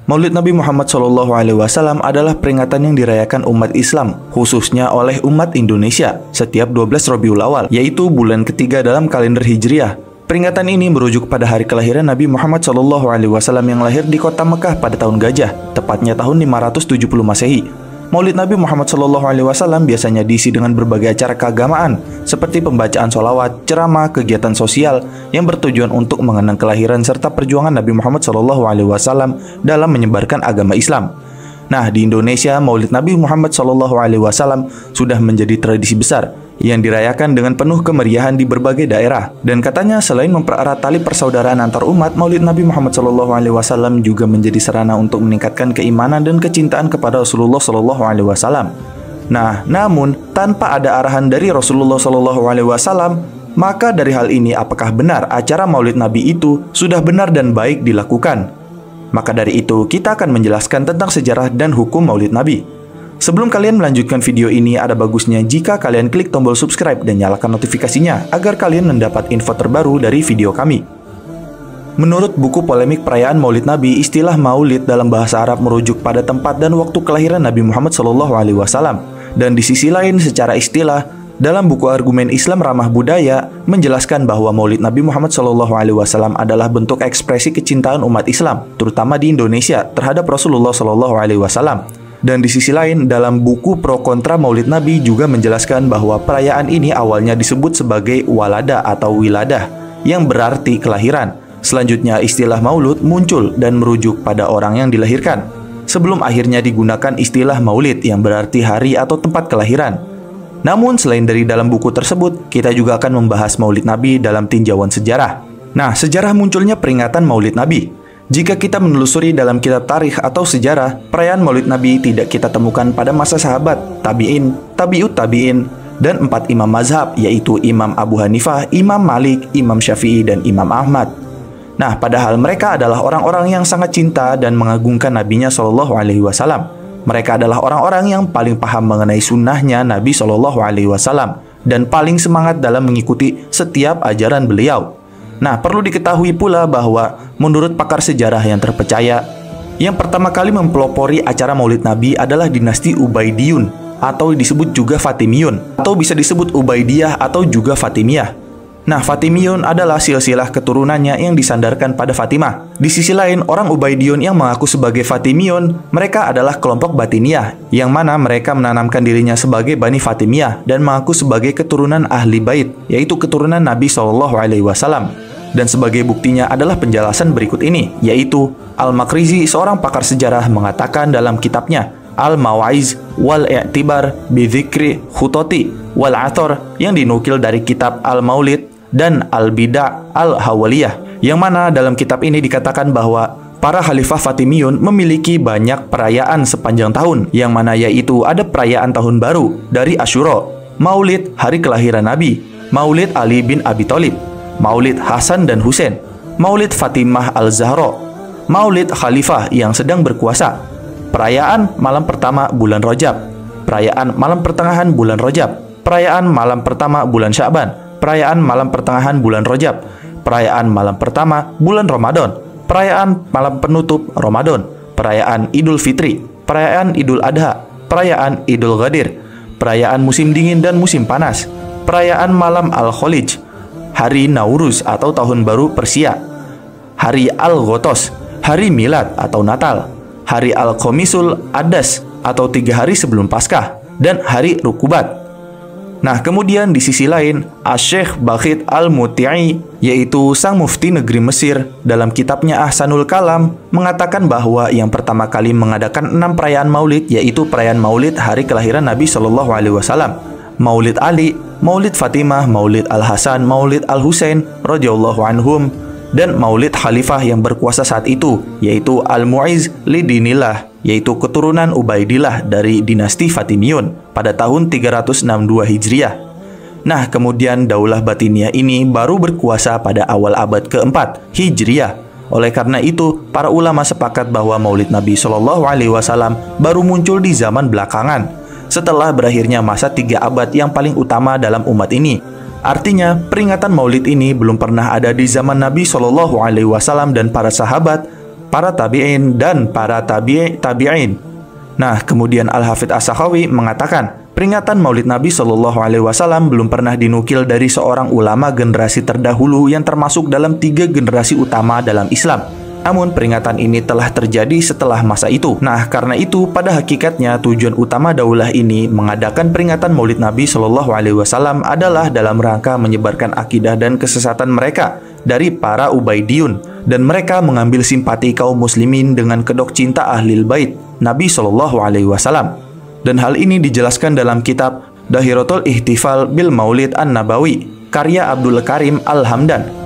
Maulid Nabi Muhammad SAW adalah peringatan yang dirayakan umat Islam, khususnya oleh umat Indonesia, setiap 12 Rabiul Awal, yaitu bulan ketiga dalam kalender Hijriah. Peringatan ini merujuk pada hari kelahiran Nabi Muhammad SAW yang lahir di kota Mekah pada tahun Gajah, tepatnya tahun 570 Masehi. Maulid Nabi Muhammad SAW biasanya diisi dengan berbagai acara keagamaan, seperti pembacaan sholawat, ceramah, kegiatan sosial yang bertujuan untuk mengenang kelahiran serta perjuangan Nabi Muhammad SAW dalam menyebarkan agama Islam. Nah, di Indonesia, Maulid Nabi Muhammad SAW sudah menjadi tradisi besar yang dirayakan dengan penuh kemeriahan di berbagai daerah. Dan katanya selain mempererat tali persaudaraan antar umat, Maulid Nabi Muhammad SAW juga menjadi sarana untuk meningkatkan keimanan dan kecintaan kepada Rasulullah SAW. Nah, namun tanpa ada arahan dari Rasulullah SAW, maka dari hal ini apakah benar acara Maulid Nabi itu sudah benar dan baik dilakukan? Maka dari itu kita akan menjelaskan tentang sejarah dan hukum Maulid Nabi. Sebelum kalian melanjutkan video ini, ada bagusnya jika kalian klik tombol subscribe dan nyalakan notifikasinya agar kalian mendapat info terbaru dari video kami. Menurut buku polemik perayaan Maulid Nabi, istilah Maulid dalam bahasa Arab merujuk pada tempat dan waktu kelahiran Nabi Muhammad SAW. Dan di sisi lain, secara istilah, dalam buku argumen Islam Ramah Budaya menjelaskan bahwa Maulid Nabi Muhammad SAW adalah bentuk ekspresi kecintaan umat Islam, terutama di Indonesia, terhadap Rasulullah SAW. Dan di sisi lain, dalam buku Pro Kontra Maulid Nabi juga menjelaskan bahwa perayaan ini awalnya disebut sebagai walada atau wiladah, yang berarti kelahiran. Selanjutnya istilah maulud muncul dan merujuk pada orang yang dilahirkan, sebelum akhirnya digunakan istilah maulid yang berarti hari atau tempat kelahiran. Namun selain dari dalam buku tersebut, kita juga akan membahas Maulid Nabi dalam tinjauan sejarah. Nah, sejarah munculnya peringatan Maulid Nabi. Jika kita menelusuri dalam kitab tarikh atau sejarah, perayaan Maulid Nabi tidak kita temukan pada masa sahabat, tabi'in, tabi'ut tabi'in, dan 4 imam mazhab, yaitu Imam Abu Hanifah, Imam Malik, Imam Syafi'i, dan Imam Ahmad. Nah, padahal mereka adalah orang-orang yang sangat cinta dan mengagungkan Nabinya SAW. Mereka adalah orang-orang yang paling paham mengenai sunnahnya Nabi SAW dan paling semangat dalam mengikuti setiap ajaran beliau. Nah, perlu diketahui pula bahwa menurut pakar sejarah yang terpercaya, yang pertama kali mempelopori acara Maulid Nabi adalah dinasti Ubaidiyun atau disebut juga Fatimiyun, atau bisa disebut Ubaidiyah atau juga Fatimiyah. Nah, Fatimiyun adalah silsilah keturunannya yang disandarkan pada Fatimah. Di sisi lain, orang Ubaidiyun yang mengaku sebagai Fatimiyun, mereka adalah kelompok Batiniyah, yang mana mereka menanamkan dirinya sebagai Bani Fatimiyah dan mengaku sebagai keturunan Ahli Bait, yaitu keturunan Nabi SAW. Dan sebagai buktinya adalah penjelasan berikut ini, yaitu Al-Makrizi, seorang pakar sejarah, mengatakan dalam kitabnya Al-Mawaiz wal-I'tibar bi-Dzikri Khutoti wal-Athar yang dinukil dari kitab Al-Maulid dan Al-Bida' Al-Hawaliyah, yang mana dalam kitab ini dikatakan bahwa para khalifah Fatimiyun memiliki banyak perayaan sepanjang tahun, yang mana yaitu ada perayaan tahun baru dari Asyura, Maulid hari kelahiran Nabi, Maulid Ali bin Abi Thalib, Maulid Hasan dan Husain, Maulid Fatimah Al-Zahra, Maulid Khalifah yang sedang berkuasa, perayaan malam pertama bulan Rajab, perayaan malam pertengahan bulan Rajab, perayaan malam pertama bulan Sya'ban, perayaan malam pertengahan bulan Rajab, perayaan malam pertama bulan Ramadan, perayaan malam penutup Ramadan, perayaan Idul Fitri, perayaan Idul Adha, perayaan Idul Ghadir, perayaan musim dingin dan musim panas, perayaan malam Al-Kholij, hari Nauruz atau tahun baru Persia, hari Al-Ghotos, hari Milad atau Natal, hari Al-Khomisul Adas atau 3 hari sebelum Paskah, dan hari Rukubat. Nah, kemudian di sisi lain, Asy-Syaikh Bakhit Al-Muti'i, yaitu sang mufti negeri Mesir, dalam kitabnya Ahsanul Kalam mengatakan bahwa yang pertama kali mengadakan 6 perayaan Maulid, yaitu perayaan Maulid hari kelahiran Nabi SAW, Maulid Ali, Maulid Fatimah, Maulid Al-Hasan, Maulid Al-Husain radhiyallahu anhum, dan Maulid Khalifah yang berkuasa saat itu, yaitu Al-Mu'iz Lidinillah, yaitu keturunan Ubaidillah dari dinasti Fatimiyun pada tahun 362 Hijriah. Nah, kemudian Daulah Batiniyah ini baru berkuasa pada awal abad keempat Hijriah. Oleh karena itu, para ulama sepakat bahwa Maulid Nabi SAW baru muncul di zaman belakangan, setelah berakhirnya masa 3 abad yang paling utama dalam umat ini. Artinya, peringatan Maulid ini belum pernah ada di zaman Nabi SAW dan para sahabat, para tabi'in, dan para tabi'in. Nah, kemudian Al-Hafidz As-Sakhawi mengatakan, peringatan Maulid Nabi Shallallahu Alaihi Wasallam belum pernah dinukil dari seorang ulama generasi terdahulu yang termasuk dalam 3 generasi utama dalam Islam. Namun peringatan ini telah terjadi setelah masa itu. Nah, karena itu pada hakikatnya tujuan utama daulah ini mengadakan peringatan Maulid Nabi Shallallahu Alaihi Wasallam adalah dalam rangka menyebarkan akidah dan kesesatan mereka dari para Ubaidiyun, dan mereka mengambil simpati kaum muslimin dengan kedok cinta Ahlul Bait Nabi Shallallahu Alaihi Wasallam. Dan hal ini dijelaskan dalam kitab Dahiratul Ihtifal bil Maulid An-Nabawi karya Abdul Karim Al-Hamdan.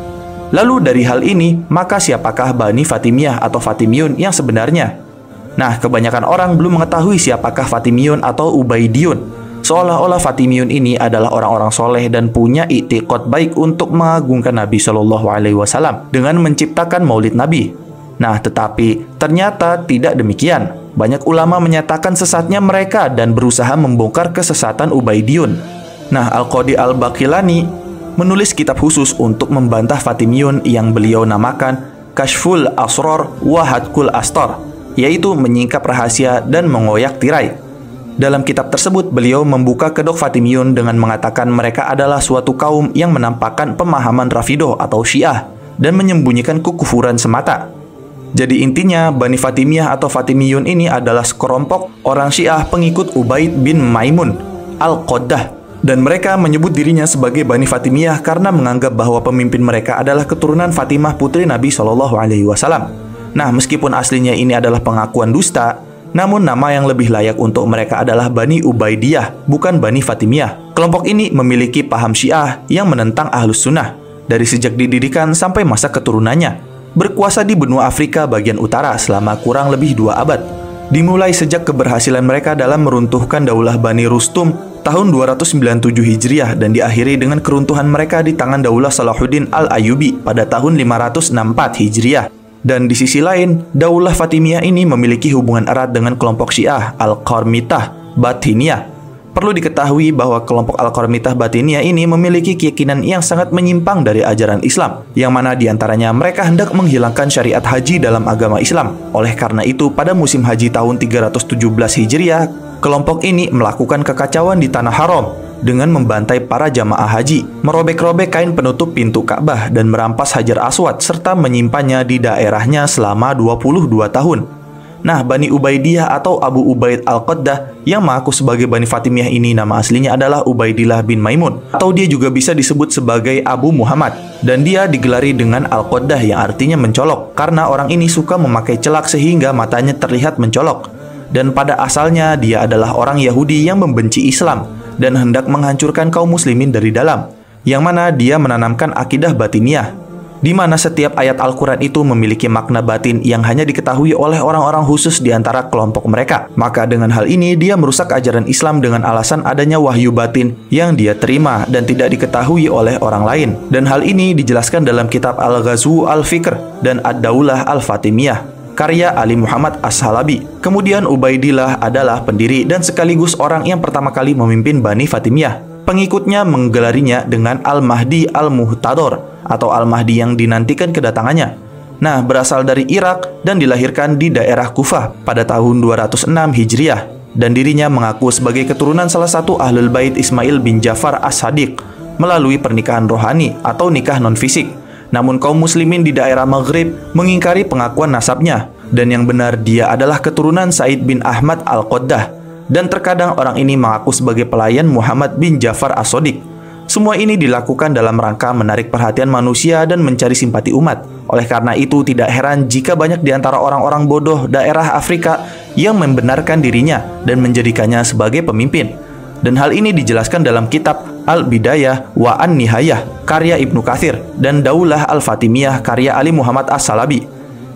Lalu dari hal ini, maka siapakah Bani Fatimiyah atau Fatimiyun yang sebenarnya? Nah, kebanyakan orang belum mengetahui siapakah Fatimiyun atau Ubaidiyun. Seolah-olah Fatimiyun ini adalah orang-orang soleh dan punya i'tiqad baik untuk mengagungkan Nabi Shallallahu Alaihi Wasallam dengan menciptakan Maulid Nabi. Nah, tetapi ternyata tidak demikian. Banyak ulama menyatakan sesatnya mereka dan berusaha membongkar kesesatan Ubaidiyun. Nah, Al-Qadi Al-Baqilani menulis kitab khusus untuk membantah Fatimiyun yang beliau namakan Kashful Asrar wa Hadkul Astar, yaitu menyingkap rahasia dan mengoyak tirai. Dalam kitab tersebut, beliau membuka kedok Fatimiyun dengan mengatakan mereka adalah suatu kaum yang menampakkan pemahaman Rafidah atau Syiah dan menyembunyikan kekufuran semata. Jadi intinya, Bani Fatimiyah atau Fatimiyun ini adalah sekelompok orang Syiah pengikut Ubaid bin Maimun Al-Qaddah, dan mereka menyebut dirinya sebagai Bani Fatimiyah karena menganggap bahwa pemimpin mereka adalah keturunan Fatimah putri Nabi Shallallahu Alaihi Wasallam. Nah, meskipun aslinya ini adalah pengakuan dusta, namun nama yang lebih layak untuk mereka adalah Bani Ubaidiyah, bukan Bani Fatimiyah. Kelompok ini memiliki paham Syiah yang menentang Ahlus Sunnah dari sejak didirikan sampai masa keturunannya. Berkuasa di benua Afrika bagian utara selama kurang lebih 2 abad. Dimulai sejak keberhasilan mereka dalam meruntuhkan Daulah Bani Rustum tahun 297 Hijriah dan diakhiri dengan keruntuhan mereka di tangan Daulah Salahuddin Al-Ayyubi pada tahun 564 Hijriah. Dan di sisi lain, Daulah Fatimiyah ini memiliki hubungan erat dengan kelompok Syiah Al-Qarmitah Batiniyah. Perlu diketahui bahwa kelompok Al-Qarmitah Batiniyah ini memiliki keyakinan yang sangat menyimpang dari ajaran Islam, yang mana diantaranya mereka hendak menghilangkan syariat haji dalam agama Islam. Oleh karena itu, pada musim haji tahun 317 Hijriah, kelompok ini melakukan kekacauan di Tanah Haram dengan membantai para jamaah haji, merobek-robek kain penutup pintu Ka'bah, dan merampas Hajar Aswad serta menyimpannya di daerahnya selama 22 tahun. Nah, Bani Ubaidiyah atau Abu Ubaid Al-Qaddah yang mengaku sebagai Bani Fatimiyah ini nama aslinya adalah Ubaidillah bin Maimun, atau dia juga bisa disebut sebagai Abu Muhammad, dan dia digelari dengan Al-Qaddah yang artinya mencolok karena orang ini suka memakai celak sehingga matanya terlihat mencolok. Dan pada asalnya dia adalah orang Yahudi yang membenci Islam dan hendak menghancurkan kaum muslimin dari dalam, yang mana dia menanamkan akidah batiniyah, di mana setiap ayat Al-Quran itu memiliki makna batin yang hanya diketahui oleh orang-orang khusus di antara kelompok mereka. Maka dengan hal ini dia merusak ajaran Islam dengan alasan adanya wahyu batin yang dia terima dan tidak diketahui oleh orang lain. Dan hal ini dijelaskan dalam kitab Al-Ghazwu Al-Fikr dan Ad-Daulah Al-Fatimiyah karya Ali Muhammad As-Halabi. Kemudian Ubaidillah adalah pendiri dan sekaligus orang yang pertama kali memimpin Bani Fatimiyah. Pengikutnya menggelarinya dengan Al-Mahdi Al-Muhtador atau Al-Mahdi yang dinantikan kedatangannya. Nah, berasal dari Irak dan dilahirkan di daerah Kufah pada tahun 206 Hijriah. Dan dirinya mengaku sebagai keturunan salah satu Ahlul Bait Ismail bin Ja'far As-Sadiq melalui pernikahan rohani atau nikah non-fisik. Namun kaum muslimin di daerah Maghrib mengingkari pengakuan nasabnya, dan yang benar dia adalah keturunan Said bin Ahmad Al-Qaddah. Dan terkadang orang ini mengaku sebagai pelayan Muhammad bin Ja'far As-Sadiq. Semua ini dilakukan dalam rangka menarik perhatian manusia dan mencari simpati umat. Oleh karena itu, tidak heran jika banyak di antara orang-orang bodoh daerah Afrika yang membenarkan dirinya dan menjadikannya sebagai pemimpin. Dan hal ini dijelaskan dalam kitab Al-Bidayah wa An-Nihayah karya Ibnu Katsir dan Daulah Al-Fatimiyah karya Ali Muhammad As-Salabi.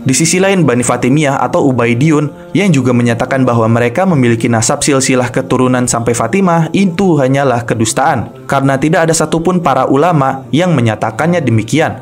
Di sisi lain, Bani Fatimiyah atau Ubaidiyun yang juga menyatakan bahwa mereka memiliki nasab silsilah keturunan sampai Fatimah itu hanyalah kedustaan, karena tidak ada satupun para ulama yang menyatakannya demikian.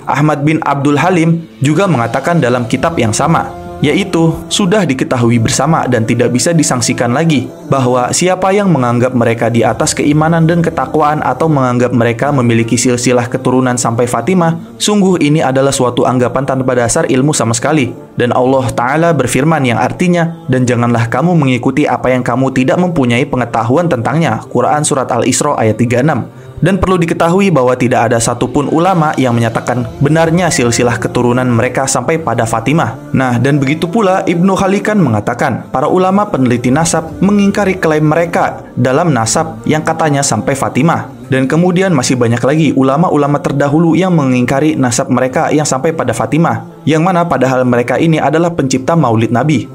Ahmad bin Abdul Halim juga mengatakan dalam kitab yang sama, yaitu sudah diketahui bersama dan tidak bisa disangsikan lagi bahwa siapa yang menganggap mereka di atas keimanan dan ketakwaan atau menganggap mereka memiliki silsilah keturunan sampai Fatimah, sungguh ini adalah suatu anggapan tanpa dasar ilmu sama sekali. Dan Allah Ta'ala berfirman yang artinya, dan janganlah kamu mengikuti apa yang kamu tidak mempunyai pengetahuan tentangnya. Quran Surat Al-Isra ayat 36. Dan perlu diketahui bahwa tidak ada satupun ulama yang menyatakan benarnya silsilah keturunan mereka sampai pada Fatimah. Nah, dan begitu pula Ibnu Khalikan mengatakan, para ulama peneliti nasab mengingkari klaim mereka dalam nasab yang katanya sampai Fatimah. Dan kemudian masih banyak lagi ulama-ulama terdahulu yang mengingkari nasab mereka yang sampai pada Fatimah, yang mana padahal mereka ini adalah pencipta Maulid Nabi.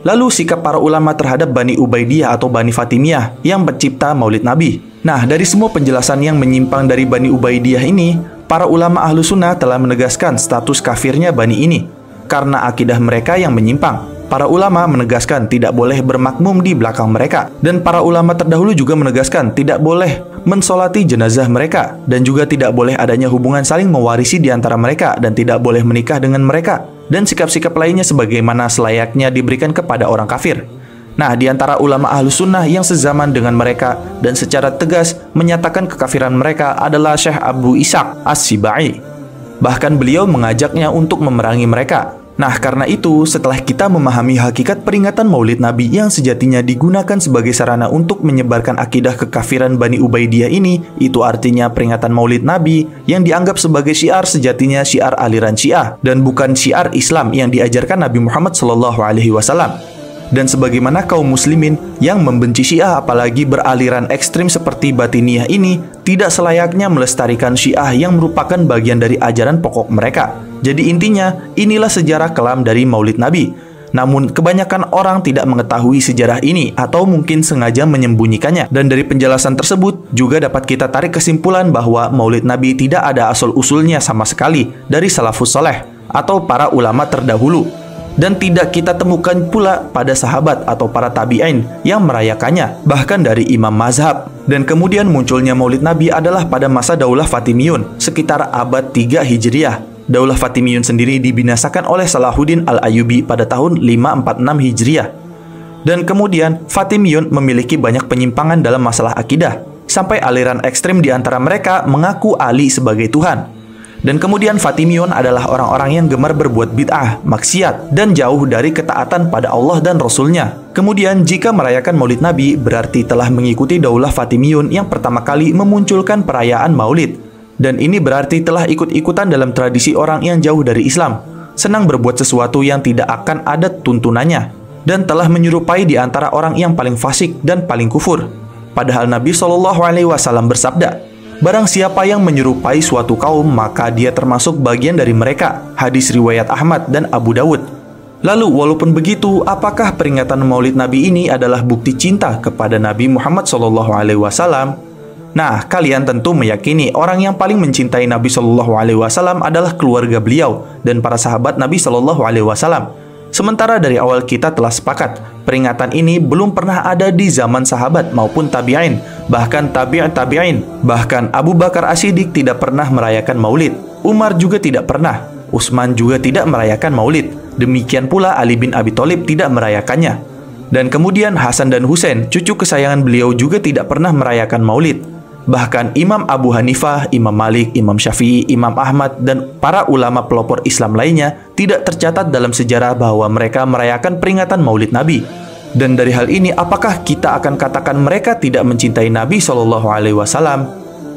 Lalu sikap para ulama terhadap Bani Ubaidiyah atau Bani Fatimiyah yang pencipta Maulid Nabi. Nah, dari semua penjelasan yang menyimpang dari Bani Ubaidiyah ini, para ulama ahlu sunnah telah menegaskan status kafirnya Bani ini karena akidah mereka yang menyimpang. Para ulama menegaskan tidak boleh bermakmum di belakang mereka. Dan para ulama terdahulu juga menegaskan tidak boleh mensolati jenazah mereka. Dan juga tidak boleh adanya hubungan saling mewarisi di antara mereka. Dan tidak boleh menikah dengan mereka. Dan sikap-sikap lainnya sebagaimana selayaknya diberikan kepada orang kafir. Nah, di antara ulama ahlu sunnah yang sezaman dengan mereka dan secara tegas menyatakan kekafiran mereka adalah Syekh Abu Ishaq As-Sibai. Bahkan beliau mengajaknya untuk memerangi mereka. Nah, karena itu, setelah kita memahami hakikat peringatan Maulid Nabi yang sejatinya digunakan sebagai sarana untuk menyebarkan akidah kekafiran Bani Ubaidiyah ini, itu artinya peringatan Maulid Nabi yang dianggap sebagai syiar sejatinya syiar aliran Syiah dan bukan syiar Islam yang diajarkan Nabi Muhammad SAW. Dan sebagaimana kaum muslimin yang membenci Syiah apalagi beraliran ekstrim seperti Batiniyah ini tidak selayaknya melestarikan Syiah yang merupakan bagian dari ajaran pokok mereka. Jadi intinya, inilah sejarah kelam dari Maulid Nabi. Namun kebanyakan orang tidak mengetahui sejarah ini atau mungkin sengaja menyembunyikannya. Dan dari penjelasan tersebut juga dapat kita tarik kesimpulan bahwa Maulid Nabi tidak ada asal-usulnya sama sekali dari salafus saleh atau para ulama terdahulu. Dan tidak kita temukan pula pada sahabat atau para tabi'in yang merayakannya, bahkan dari imam mazhab. Dan kemudian munculnya Maulid Nabi adalah pada masa Daulah Fatimiyun, sekitar abad 3 Hijriah. Daulah Fatimiyun sendiri dibinasakan oleh Salahuddin Al-Ayyubi pada tahun 546 Hijriah. Dan kemudian Fatimiyun memiliki banyak penyimpangan dalam masalah akidah, sampai aliran ekstrim di antara mereka mengaku Ali sebagai Tuhan. Dan kemudian Fatimiyun adalah orang-orang yang gemar berbuat bid'ah, maksiat, dan jauh dari ketaatan pada Allah dan Rasul-Nya. Kemudian jika merayakan Maulid Nabi berarti telah mengikuti Daulah Fatimiyun yang pertama kali memunculkan perayaan Maulid. Dan ini berarti telah ikut-ikutan dalam tradisi orang yang jauh dari Islam, senang berbuat sesuatu yang tidak akan ada tuntunannya, dan telah menyerupai di antara orang yang paling fasik dan paling kufur. Padahal Nabi SAW bersabda, barang siapa yang menyerupai suatu kaum, maka dia termasuk bagian dari mereka. Hadis riwayat Ahmad dan Abu Dawud. Lalu, walaupun begitu, apakah peringatan Maulid Nabi ini adalah bukti cinta kepada Nabi Muhammad SAW? Nah, kalian tentu meyakini orang yang paling mencintai Nabi SAW adalah keluarga beliau dan para sahabat Nabi SAW. Sementara dari awal kita telah sepakat, peringatan ini belum pernah ada di zaman sahabat maupun tabi'in, bahkan tabi'in. Bahkan Abu Bakar As-Siddiq tidak pernah merayakan Maulid. Umar juga tidak pernah. Utsman juga tidak merayakan Maulid. Demikian pula Ali bin Abi Thalib tidak merayakannya. Dan kemudian Hasan dan Husain, cucu kesayangan beliau juga tidak pernah merayakan Maulid. Bahkan Imam Abu Hanifah, Imam Malik, Imam Syafi'i, Imam Ahmad, dan para ulama pelopor Islam lainnya tidak tercatat dalam sejarah bahwa mereka merayakan peringatan Maulid Nabi. Dan dari hal ini, apakah kita akan katakan mereka tidak mencintai Nabi SAW?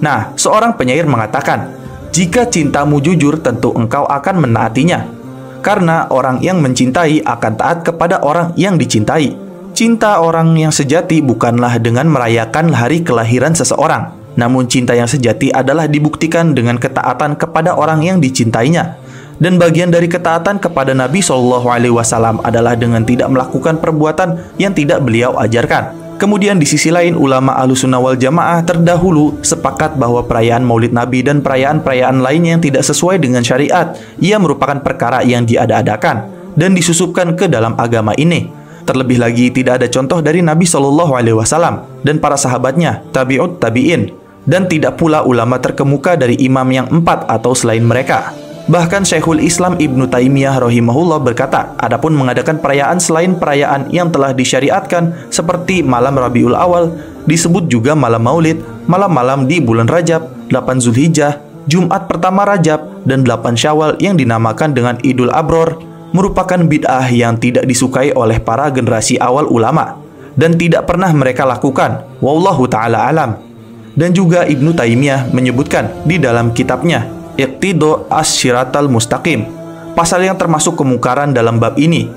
Nah, seorang penyair mengatakan, jika cintamu jujur, tentu engkau akan menaatinya. Karena orang yang mencintai akan taat kepada orang yang dicintai. Cinta orang yang sejati bukanlah dengan merayakan hari kelahiran seseorang. Namun cinta yang sejati adalah dibuktikan dengan ketaatan kepada orang yang dicintainya. Dan bagian dari ketaatan kepada Nabi SAW adalah dengan tidak melakukan perbuatan yang tidak beliau ajarkan. Kemudian di sisi lain, ulama Ahlussunnah wal Jamaah terdahulu sepakat bahwa perayaan Maulid Nabi dan perayaan-perayaan lainnya yang tidak sesuai dengan syariat, ia merupakan perkara yang diada-adakan dan disusupkan ke dalam agama ini. Terlebih lagi tidak ada contoh dari Nabi SAW dan para sahabatnya, tabi'ut tabi'in, dan tidak pula ulama terkemuka dari imam yang 4 atau selain mereka. Bahkan Syekhul Islam Ibnu Taimiyah rahimahullah berkata, adapun mengadakan perayaan selain perayaan yang telah disyariatkan seperti malam Rabiul Awal, disebut juga malam Maulid, malam-malam di bulan Rajab, 8 Zulhijjah, Jumat pertama Rajab, dan 8 Syawal yang dinamakan dengan Idul Abror, merupakan bid'ah yang tidak disukai oleh para generasi awal ulama dan tidak pernah mereka lakukan. Wallahu ta'ala alam. Dan juga Ibnu Taimiyah menyebutkan di dalam kitabnya Iqtida Asy-Syiratal Mustaqim, pasal yang termasuk kemungkaran dalam bab ini,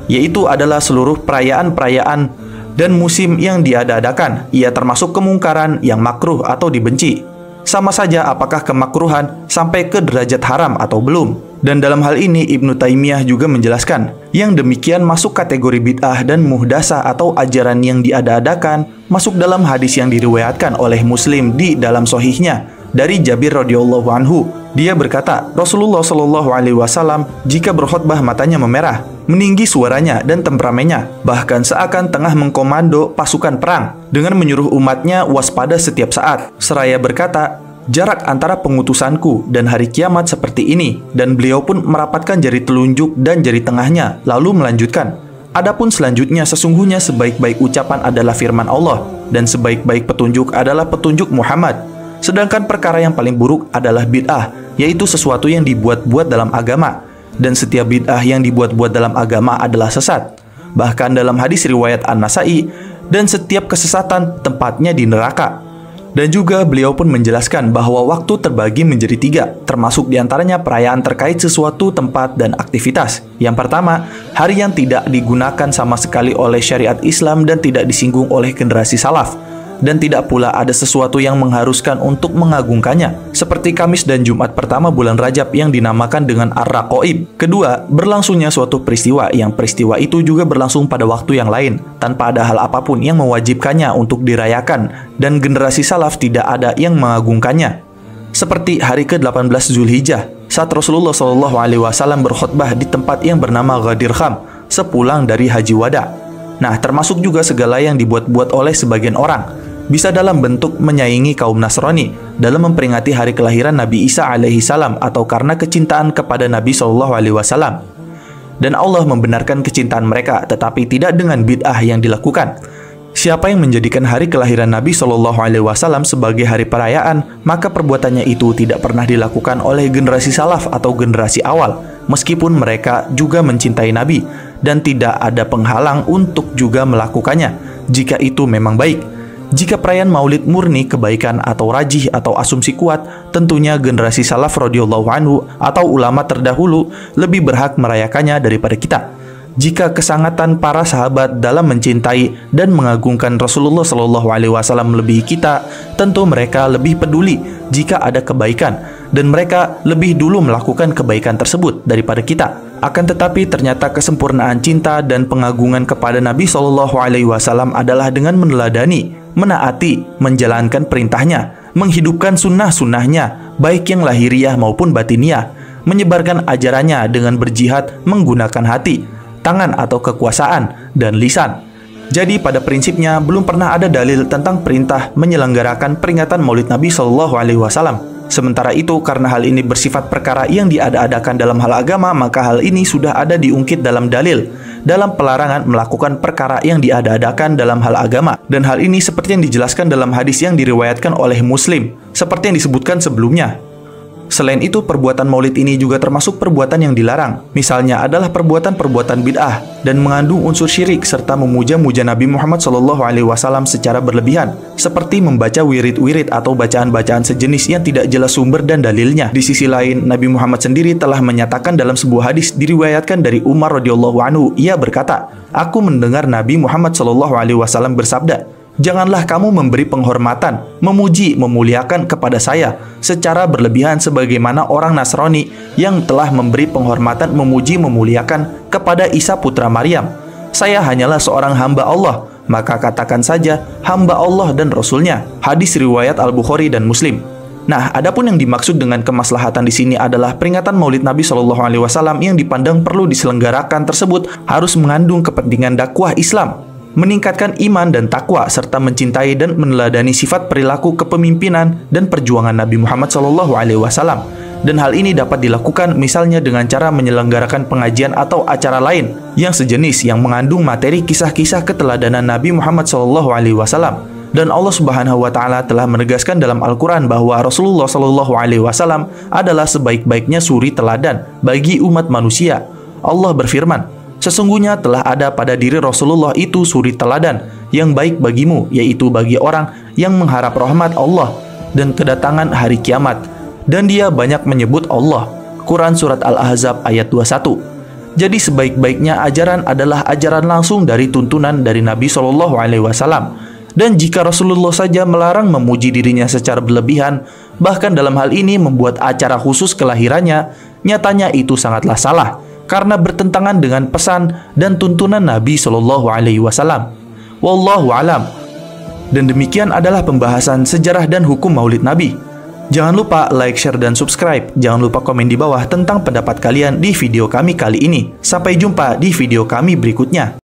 yaitu adalah seluruh perayaan-perayaan dan musim yang diada-adakan, ia termasuk kemungkaran yang makruh atau dibenci. Sama saja apakah kemakruhan sampai ke derajat haram atau belum. Dan dalam hal ini Ibnu Taimiyah juga menjelaskan, yang demikian masuk kategori bid'ah dan muhdasah atau ajaran yang diada-adakan, masuk dalam hadis yang diriwayatkan oleh Muslim di dalam sahihnya dari Jabir radhiyallahu anhu. Dia berkata, Rasulullah shallallahu alaihi wasallam jika berkhutbah matanya memerah, meninggi suaranya dan temperamennya, bahkan seakan tengah mengkomando pasukan perang dengan menyuruh umatnya waspada setiap saat. Seraya berkata, jarak antara pengutusanku dan hari kiamat seperti ini, dan beliau pun merapatkan jari telunjuk dan jari tengahnya, lalu melanjutkan, adapun selanjutnya sesungguhnya sebaik-baik ucapan adalah firman Allah, dan sebaik-baik petunjuk adalah petunjuk Muhammad. Sedangkan perkara yang paling buruk adalah bid'ah, yaitu sesuatu yang dibuat-buat dalam agama, dan setiap bid'ah yang dibuat-buat dalam agama adalah sesat. Bahkan dalam hadis riwayat An-Nasa'i, dan setiap kesesatan tempatnya di neraka. Dan juga beliau pun menjelaskan bahwa waktu terbagi menjadi 3, termasuk diantaranya perayaan terkait sesuatu tempat dan aktivitas. Yang pertama, hari yang tidak digunakan sama sekali oleh syariat Islam dan tidak disinggung oleh generasi salaf. Dan tidak pula ada sesuatu yang mengharuskan untuk mengagungkannya, seperti Kamis dan Jumat pertama bulan Rajab yang dinamakan dengan Ar-Raqaib. Kedua, berlangsungnya suatu peristiwa yang peristiwa itu juga berlangsung pada waktu yang lain, tanpa ada hal apapun yang mewajibkannya untuk dirayakan, dan generasi salaf tidak ada yang mengagungkannya. Seperti hari ke-18 Zulhijjah, saat Rasulullah SAW berkhutbah di tempat yang bernama Ghadir Kham, sepulang dari Haji Wada. Nah, termasuk juga segala yang dibuat-buat oleh sebagian orang, bisa dalam bentuk menyaingi kaum Nasrani dalam memperingati hari kelahiran Nabi Isa alaihi salam atau karena kecintaan kepada Nabi Shallallahu alaihi wasallam. Dan Allah membenarkan kecintaan mereka, tetapi tidak dengan bid'ah yang dilakukan. Siapa yang menjadikan hari kelahiran Nabi Shallallahu alaihi wasallam sebagai hari perayaan, maka perbuatannya itu tidak pernah dilakukan oleh generasi salaf atau generasi awal, meskipun mereka juga mencintai Nabi dan tidak ada penghalang untuk juga melakukannya jika itu memang baik. Jika perayaan Maulid murni kebaikan atau rajih atau asumsi kuat, tentunya generasi salaf radhiyallahu anhu atau ulama terdahulu lebih berhak merayakannya daripada kita. Jika kesangatan para sahabat dalam mencintai dan mengagungkan Rasulullah Shallallahu alaihi wasallam melebihi kita, tentu mereka lebih peduli jika ada kebaikan dan mereka lebih dulu melakukan kebaikan tersebut daripada kita. Akan tetapi ternyata kesempurnaan cinta dan pengagungan kepada Nabi Shallallahu alaihi wasallam adalah dengan meneladani, menaati, menjalankan perintahnya, menghidupkan sunnah-sunnahnya, baik yang lahiriah maupun batiniah, menyebarkan ajarannya dengan berjihad menggunakan hati, tangan atau kekuasaan, dan lisan. Jadi pada prinsipnya belum pernah ada dalil tentang perintah menyelenggarakan peringatan Maulid Nabi Shallallahu alaihi wasallam. Sementara itu, karena hal ini bersifat perkara yang diada-adakan dalam hal agama, maka hal ini sudah ada diungkit dalam dalil, dalam pelarangan melakukan perkara yang diada-adakan dalam hal agama. Dan hal ini seperti yang dijelaskan dalam hadis yang diriwayatkan oleh Muslim, seperti yang disebutkan sebelumnya. Selain itu, perbuatan maulid ini juga termasuk perbuatan yang dilarang. Misalnya adalah perbuatan-perbuatan bid'ah dan mengandung unsur syirik serta memuja-muja Nabi Muhammad SAW secara berlebihan, seperti membaca wirid-wirid atau bacaan-bacaan sejenis yang tidak jelas sumber dan dalilnya. Di sisi lain, Nabi Muhammad sendiri telah menyatakan dalam sebuah hadis diriwayatkan dari Umar radhiyallahu anhu, ia berkata, "Aku mendengar Nabi Muhammad SAW bersabda, janganlah kamu memberi penghormatan, memuji, memuliakan kepada saya secara berlebihan sebagaimana orang Nasrani yang telah memberi penghormatan, memuji, memuliakan kepada Isa putra Maryam. Saya hanyalah seorang hamba Allah, maka katakan saja hamba Allah dan Rasulnya." Hadis riwayat Al-Bukhari dan Muslim. Nah, adapun yang dimaksud dengan kemaslahatan di sini adalah peringatan Maulid Nabi Shallallahu alaihi wasallam yang dipandang perlu diselenggarakan tersebut harus mengandung kepentingan dakwah Islam, meningkatkan iman dan takwa, serta mencintai dan meneladani sifat perilaku kepemimpinan dan perjuangan Nabi Muhammad SAW. Dan hal ini dapat dilakukan misalnya dengan cara menyelenggarakan pengajian atau acara lain yang sejenis yang mengandung materi kisah-kisah keteladanan Nabi Muhammad SAW. Dan Allah Subhanahu wa Ta'ala telah menegaskan dalam Al-Quran bahwa Rasulullah SAW adalah sebaik-baiknya suri teladan bagi umat manusia. Allah berfirman, "Sesungguhnya telah ada pada diri Rasulullah itu suri teladan yang baik bagimu, yaitu bagi orang yang mengharap rahmat Allah dan kedatangan hari kiamat. Dan dia banyak menyebut Allah." Quran Surat Al-Ahzab ayat 21. Jadi sebaik-baiknya ajaran adalah ajaran langsung dari tuntunan dari Nabi SAW. Dan jika Rasulullah saja melarang memuji dirinya secara berlebihan, bahkan dalam hal ini membuat acara khusus kelahirannya, nyatanya itu sangatlah salah, karena bertentangan dengan pesan dan tuntunan Nabi SAW. Wallahu alam. Dan demikian adalah pembahasan sejarah dan hukum Maulid Nabi. Jangan lupa like, share, dan subscribe. Jangan lupa komen di bawah tentang pendapat kalian di video kami kali ini. Sampai jumpa di video kami berikutnya.